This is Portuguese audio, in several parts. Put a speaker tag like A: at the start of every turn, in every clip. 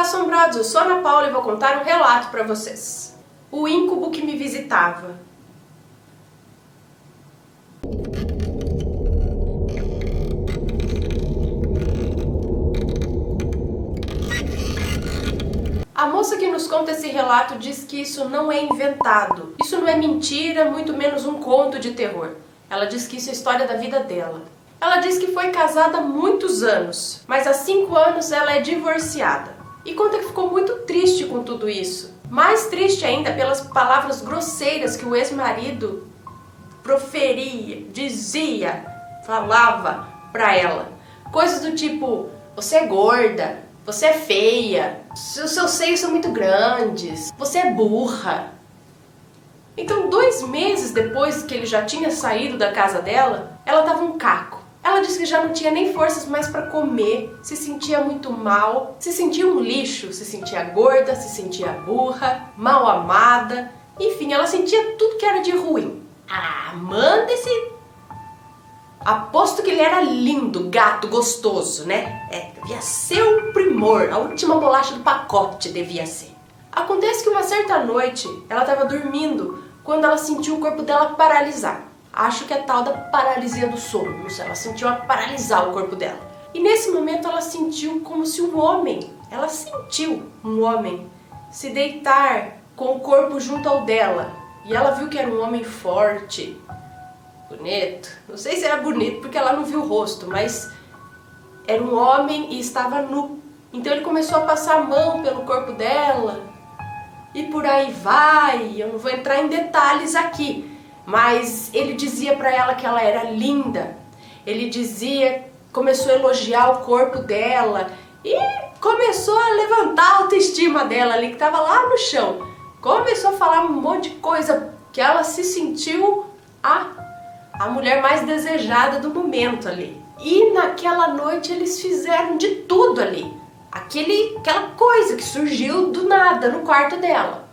A: assombrados, eu sou a Ana Paula e vou contar um relato para vocês. O íncubo que me visitava. A moça que nos conta esse relato diz que isso não é inventado. Isso não é mentira, muito menos um conto de terror. Ela diz que isso é história da vida dela. Ela diz que foi casada há muitos anos, mas há 5 anos ela é divorciada. E conta que ficou muito triste com tudo isso. Mais triste ainda pelas palavras grosseiras que o ex-marido proferia, dizia, falava pra ela. Coisas do tipo, você é gorda, você é feia, os seus seios são muito grandes, você é burra. Então 2 meses depois que ele já tinha saído da casa dela, ela dava um caco. Ela disse que já não tinha nem forças mais para comer, se sentia muito mal, se sentia um lixo, se sentia gorda, se sentia burra, mal amada, enfim, ela sentia tudo que era de ruim. Ah, manda esse... Aposto que ele era lindo, gato, gostoso, né? Devia ser o primor, a última bolacha do pacote devia ser. Acontece que uma certa noite, ela estava dormindo quando ela sentiu o corpo dela paralisar. Acho que é tal da paralisia do sono, não sei, ela sentiu a paralisar o corpo dela. E nesse momento ela sentiu como se ela sentiu um homem se deitar com o corpo junto ao dela. E ela viu que era um homem forte, bonito, não sei se era bonito porque ela não viu o rosto, mas era um homem e estava nu. Então ele começou a passar a mão pelo corpo dela e por aí vai, eu não vou entrar em detalhes aqui. Mas ele dizia pra ela que ela era linda, ele dizia, começou a elogiar o corpo dela e começou a levantar a autoestima dela ali, que estava lá no chão. Começou a falar um monte de coisa, que ela se sentiu a mulher mais desejada do momento ali. E naquela noite eles fizeram de tudo ali, aquela coisa que surgiu do nada no quarto dela.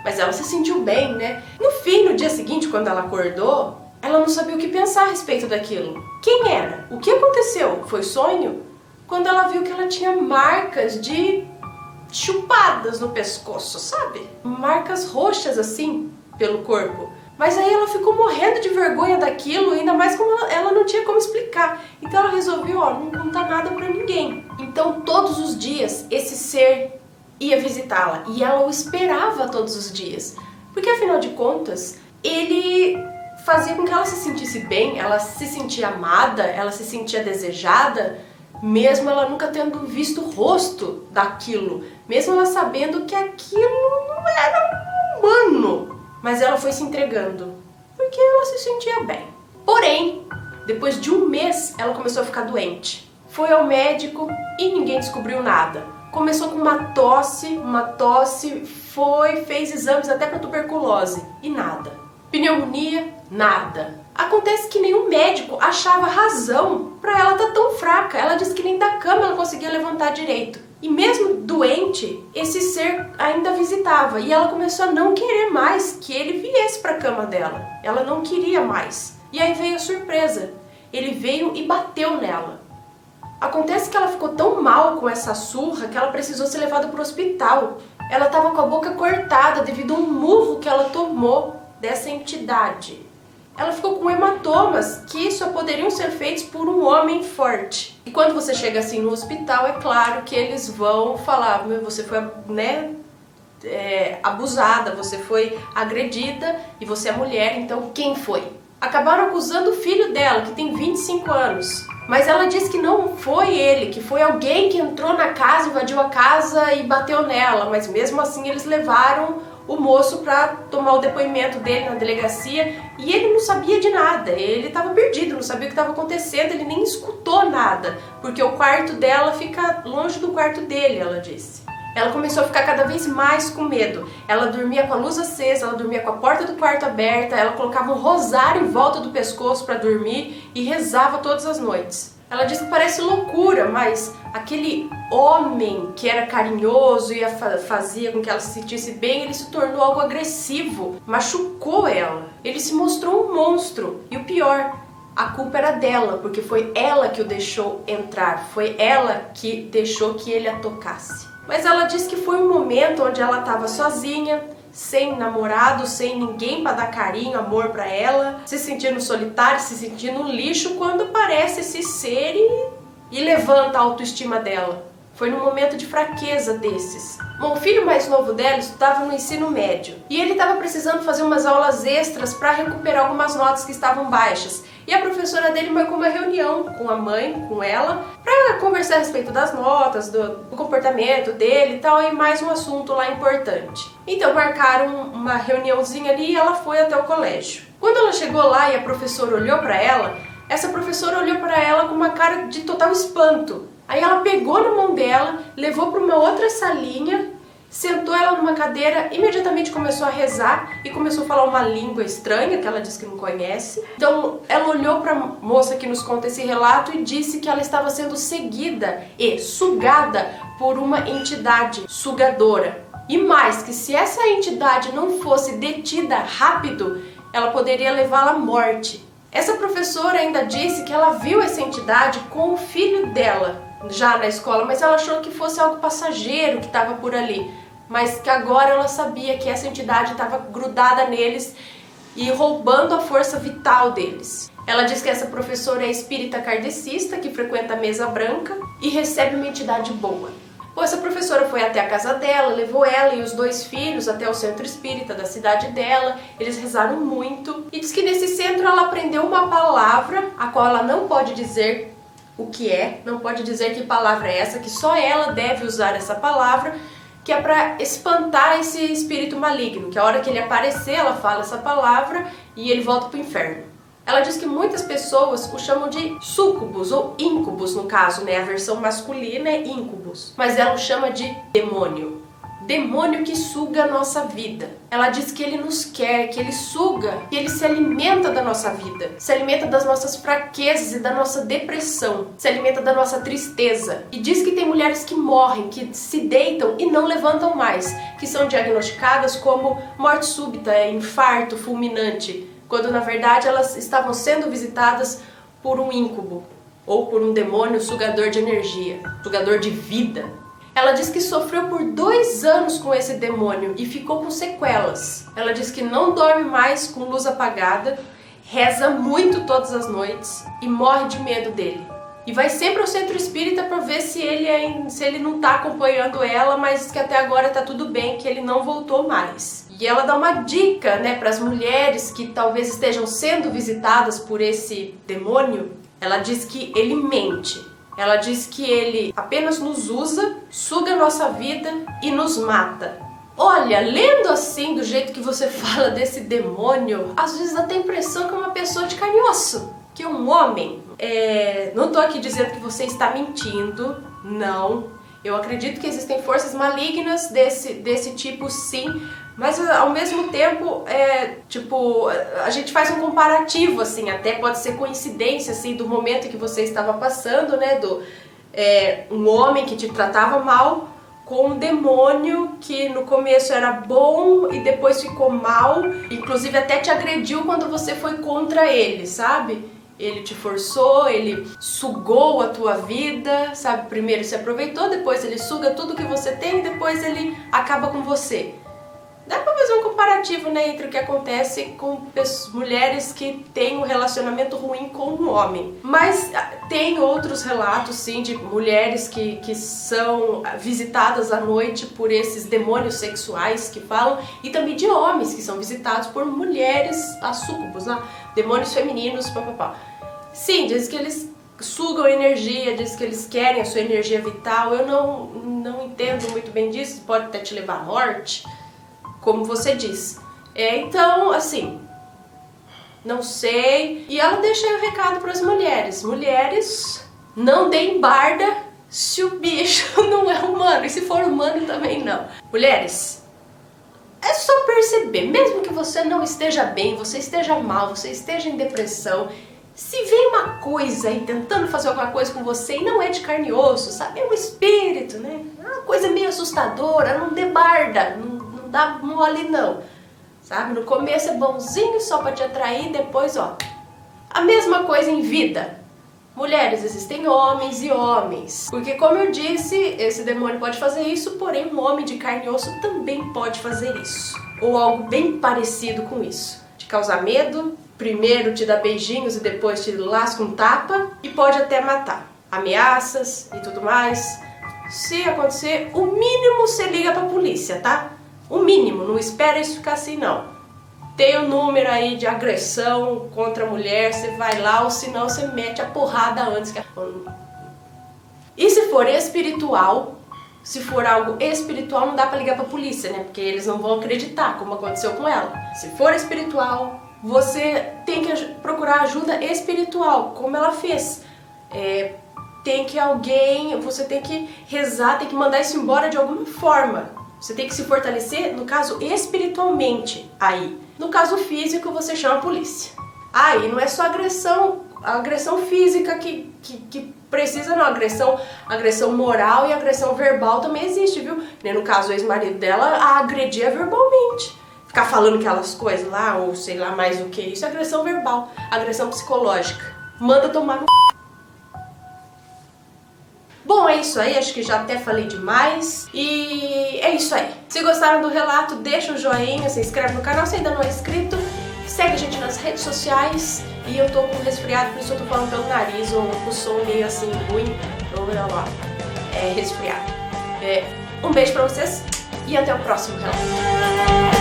A: Mas ela se sentiu bem, né? No dia seguinte, quando ela acordou, ela não sabia o que pensar a respeito daquilo. Quem era? O que aconteceu? Foi sonho? Quando ela viu que ela tinha marcas de chupadas no pescoço, sabe? Marcas roxas assim, pelo corpo. Mas aí ela ficou morrendo de vergonha daquilo, ainda mais como ela não tinha como explicar. Então ela resolveu, não contar nada pra ninguém. Então todos os dias esse ser ia visitá-la e ela o esperava todos os dias, porque afinal de contas ele fazia com que ela se sentisse bem, ela se sentia amada, ela se sentia desejada, mesmo ela nunca tendo visto o rosto daquilo, mesmo ela sabendo que aquilo não era humano, mas ela foi se entregando, porque ela se sentia bem. Porém, depois de 1 mês ela começou a ficar doente, foi ao médico e ninguém descobriu nada. Começou com uma tosse, fez exames até para tuberculose e nada. Pneumonia, nada. Acontece que nenhum médico achava razão para ela estar tão fraca. Ela disse que nem da cama ela conseguia levantar direito. E mesmo doente, esse ser ainda visitava. E ela começou a não querer mais que ele viesse para a cama dela. Ela não queria mais. E aí veio a surpresa. Ele veio e bateu nela. Acontece que ela ficou tão mal com essa surra que ela precisou ser levada para o hospital. Ela estava com a boca cortada devido a um murro que ela tomou dessa entidade. Ela ficou com hematomas que só poderiam ser feitos por um homem forte. E quando você chega assim no hospital, é claro que eles vão falar, você foi, abusada, você foi agredida e você é mulher, então quem foi? Acabaram acusando o filho dela, que tem 25 anos. Mas ela disse que não foi ele, que foi alguém que entrou na casa, invadiu a casa e bateu nela. Mas mesmo assim eles levaram o moço para tomar o depoimento dele na delegacia e ele não sabia de nada. Ele estava perdido, não sabia o que estava acontecendo, ele nem escutou nada. Porque o quarto dela fica longe do quarto dele, ela disse. Ela começou a ficar cada vez mais com medo. Ela dormia com a luz acesa, ela dormia com a porta do quarto aberta, ela colocava um rosário em volta do pescoço para dormir e rezava todas as noites. Ela disse que parece loucura, mas aquele homem que era carinhoso e fazia com que ela se sentisse bem, ele se tornou algo agressivo, machucou ela. Ele se mostrou um monstro. E o pior, a culpa era dela, porque foi ela que o deixou entrar, foi ela que deixou que ele a tocasse. Mas ela diz que foi um momento onde ela estava sozinha, sem namorado, sem ninguém para dar carinho, amor para ela, se sentindo solitária, se sentindo um lixo, quando aparece esse ser e levanta a autoestima dela. Foi num momento de fraqueza desses. Bom, o filho mais novo dela estudava no ensino médio e ele estava precisando fazer umas aulas extras para recuperar algumas notas que estavam baixas. E a professora dele marcou uma reunião com a mãe, com ela, para conversar a respeito das notas, do comportamento dele e tal, e mais um assunto lá importante. Então marcaram uma reuniãozinha ali e ela foi até o colégio. Quando ela chegou lá e a professora olhou para ela, essa professora olhou para ela com uma cara de total espanto. Aí ela pegou na mão dela, levou para uma outra salinha, sentou ela numa cadeira, imediatamente começou a rezar e começou a falar uma língua estranha que ela disse que não conhece. Então ela olhou para a moça que nos conta esse relato e disse que ela estava sendo seguida e sugada por uma entidade sugadora. E mais, que se essa entidade não fosse detida rápido, ela poderia levá-la à morte. Essa professora ainda disse que ela viu essa entidade com o filho dela já na escola, mas ela achou que fosse algo passageiro que estava por ali, mas que agora ela sabia que essa entidade estava grudada neles e roubando a força vital deles. Ela diz que essa professora é espírita kardecista, que frequenta a mesa branca e recebe uma entidade boa. Pô, essa professora foi até a casa dela, levou ela e os 2 filhos até o centro espírita da cidade dela, eles rezaram muito e diz que nesse centro ela aprendeu uma palavra, a qual ela não pode dizer o que é, não pode dizer que palavra é essa, que só ela deve usar essa palavra, que é para espantar esse espírito maligno, que a hora que ele aparecer ela fala essa palavra e ele volta para o inferno. Ela diz que muitas pessoas o chamam de súcubus ou íncubus no caso, né? A versão masculina é íncubus, mas ela o chama de demônio. Demônio que suga a nossa vida. Ela diz que ele nos quer, que ele suga, que ele se alimenta da nossa vida, se alimenta das nossas fraquezas e da nossa depressão, se alimenta da nossa tristeza. E diz que tem mulheres que morrem, que se deitam e não levantam mais, que são diagnosticadas como morte súbita, infarto fulminante, quando na verdade elas estavam sendo visitadas por um íncube ou por um demônio sugador de energia, sugador de vida. Ela diz que sofreu por 2 anos com esse demônio e ficou com sequelas. Ela diz que não dorme mais com luz apagada, reza muito todas as noites e morre de medo dele. E vai sempre ao centro espírita para ver se ele não está acompanhando ela, mas que até agora está tudo bem, que ele não voltou mais. E ela dá uma dica, né, para as mulheres que talvez estejam sendo visitadas por esse demônio. Ela diz que ele mente. Ela diz que ele apenas nos usa, suga a nossa vida e nos mata. Olha, lendo assim, do jeito que você fala desse demônio, às vezes dá até a impressão que é uma pessoa de carne e osso, que é um homem. Não tô aqui dizendo que você está mentindo, não. Eu acredito que existem forças malignas desse tipo, sim. Mas ao mesmo tempo, a gente faz um comparativo, assim, até pode ser coincidência, assim, do momento que você estava passando, né, um homem que te tratava mal com um demônio que no começo era bom e depois ficou mal, inclusive até te agrediu quando você foi contra ele, sabe? Ele te forçou, ele sugou a tua vida, sabe? Primeiro se aproveitou, depois ele suga tudo que você tem e depois ele acaba com você. Dá pra fazer um comparativo, né, entre o que acontece com mulheres que têm um relacionamento ruim com um homem. Mas tem outros relatos, sim, de mulheres que são visitadas à noite por esses demônios sexuais que falam, e também de homens que são visitados por mulheres, as súcubus, né? Demônios femininos, papapá. Sim, diz que eles sugam energia, diz que eles querem a sua energia vital. Eu não entendo muito bem disso, pode até te levar à morte, como você diz. Então, assim, não sei. E ela deixa aí o recado para as mulheres. Mulheres, não deem barda se o bicho não é humano. E se for humano também não. Mulheres, é só perceber, mesmo que você não esteja bem, você esteja mal, você esteja em depressão, se vem uma coisa aí tentando fazer alguma coisa com você e não é de carne e osso, sabe? É um espírito, né? É uma coisa meio assustadora, não dê barda, não dá mole não, sabe? No começo é bonzinho só pra te atrair, depois, ó. A mesma coisa em vida. Mulheres, existem homens e homens. Porque, como eu disse, esse demônio pode fazer isso, porém um homem de carne e osso também pode fazer isso. Ou algo bem parecido com isso. Te causar medo, primeiro te dar beijinhos e depois te lasca um tapa e pode até matar. Ameaças e tudo mais. Se acontecer, o mínimo você liga pra polícia, tá? O mínimo, não espera isso ficar assim não. Tem o número aí de agressão contra a mulher, você vai lá, ou senão você mete a porrada antes. E se for espiritual, se for algo espiritual, não dá pra ligar pra polícia, né? Porque eles não vão acreditar, como aconteceu com ela. Se for espiritual, você tem que procurar ajuda espiritual, como ela fez. Você tem que rezar, tem que mandar isso embora de alguma forma. Você tem que se fortalecer, no caso, espiritualmente aí. No caso físico, você chama a polícia. Aí não é só a agressão física que precisa, não. Agressão moral e agressão verbal também existe, viu? No caso, o ex-marido dela a agredia verbalmente. Ficar falando aquelas coisas lá, ou sei lá mais o que, isso é agressão verbal, agressão psicológica. Manda tomar no... Bom, é isso aí, acho que já até falei demais e é isso aí. Se gostaram do relato, deixa um joinha, se inscreve no canal se ainda não é inscrito, segue a gente nas redes sociais e eu tô com um resfriado, por isso eu tô falando pelo nariz, ou com o som meio assim ruim, ou lá, resfriado. Um beijo pra vocês e até o próximo relato.